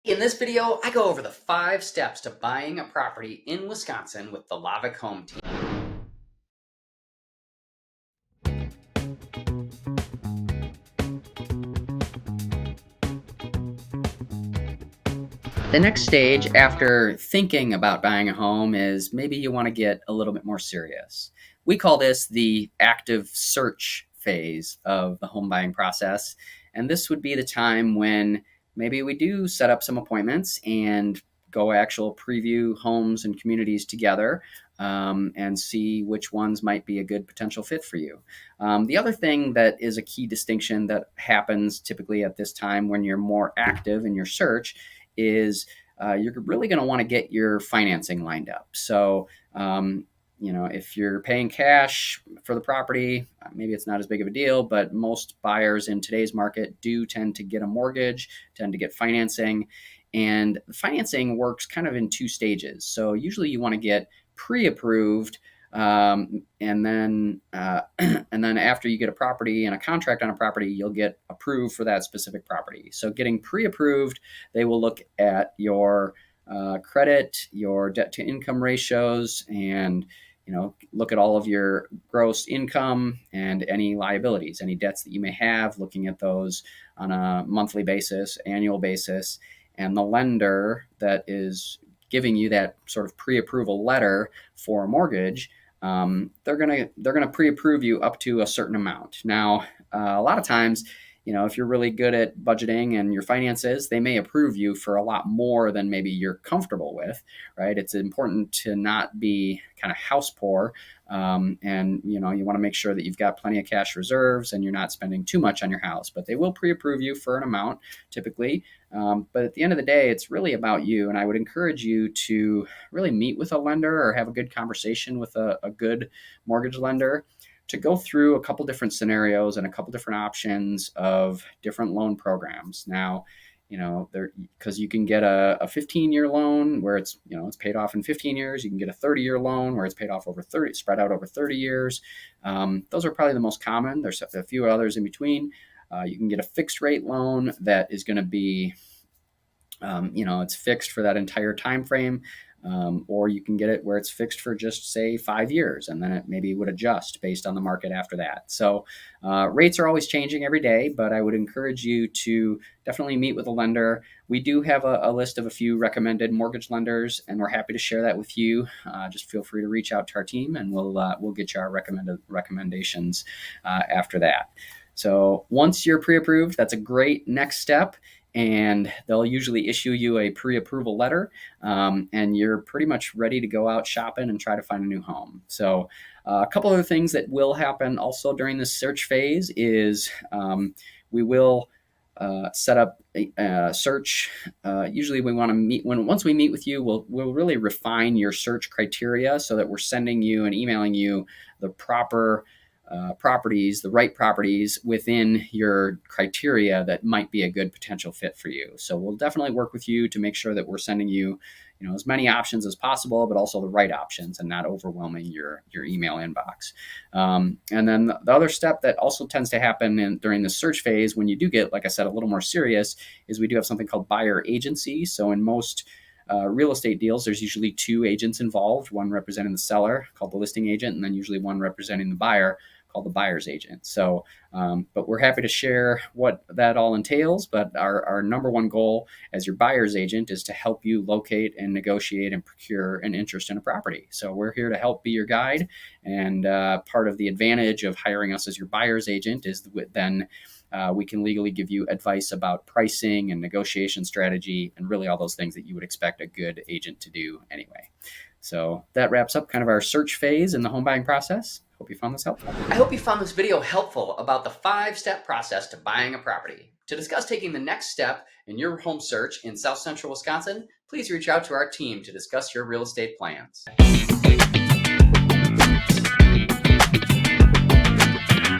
In this video, I go over the 5 steps to buying a property in Wisconsin with the Lavik Home Team. The next stage after thinking about buying a home is maybe you want to get a little bit more serious. We call this the active search phase of the home buying process. And this would be the time when maybe we do set up some appointments and go actual preview homes and communities together, and see which ones might be a good potential fit for you. The other thing that is a key distinction that happens typically at this time when you're more active in your search is you're really going to want to get your financing lined up. So, if you're paying cash for the property, maybe it's not as big of a deal, but most buyers in today's market do tend to get a mortgage, tend to get financing. And financing works kind of in 2 stages. So usually you want to get pre-approved, and then and then after you get a property and a contract on a property, you'll get approved for that specific property. So getting pre-approved, they will look at your credit, your debt to income ratios, and look at all of your gross income and any liabilities, any debts that you may have, looking at those on a monthly basis, annual basis. And the lender that is giving you that sort of pre-approval letter for a mortgage, they're gonna pre-approve you up to a certain amount. Now, a lot of times, if you're really good at budgeting and your finances, they may approve you for a lot more than maybe you're comfortable with, right? It's important to not be kind of house poor, and you want to make sure that you've got plenty of cash reserves and you're not spending too much on your house. But they will pre-approve you for an amount typically. But at the end of the day, it's really about you. And I would encourage you to really meet with a lender or have a good conversation with a good mortgage lender to go through a couple different scenarios and a couple different options of different loan programs. Now, because you can get a 15-year loan where it's paid off in 15 years. You can get a 30-year loan where it's paid off over 30, spread out over 30 years. Those are probably the most common. There's a few others in between. You can get a fixed rate loan that is going to be, it's fixed for that entire time frame. Or you can get it where it's fixed for just say 5 years, and then it maybe would adjust based on the market after that. So rates are always changing every day, but I would encourage you to definitely meet with a lender. We do have a list of a few recommended mortgage lenders, and we're happy to share that with you. Just feel free to reach out to our team, and we'll get you our recommended recommendations after that. So once you're pre-approved, that's a great next step. And they'll usually issue you a pre-approval letter, and you're pretty much ready to go out shopping and try to find a new home. So a couple other things that will happen also during this search phase is we will set up a search. Usually we want to once we meet with you, we'll really refine your search criteria so that we're sending you and emailing you the proper properties, the right properties within your criteria that might be a good potential fit for you. So we'll definitely work with you to make sure that we're sending you, as many options as possible, but also the right options and not overwhelming your email inbox. And then the other step that also tends to happen during the search phase, when you do get, like I said, a little more serious, is we do have something called buyer agency. So in most real estate deals, there's usually 2 agents involved, one representing the seller called the listing agent, and then usually one representing the buyer called the buyer's agent. So, but we're happy to share what that all entails. But our number one goal as your buyer's agent is to help you locate and negotiate and procure an interest in a property. So we're here to help be your guide. And part of the advantage of hiring us as your buyer's agent is then we can legally give you advice about pricing and negotiation strategy and really all those things that you would expect a good agent to do anyway. So that wraps up kind of our search phase in the home buying process. Hope you found this helpful. I hope you found this video helpful about the 5-step process to buying a property. To discuss taking the next step in your home search in South Central Wisconsin, please reach out to our team to discuss your real estate plans.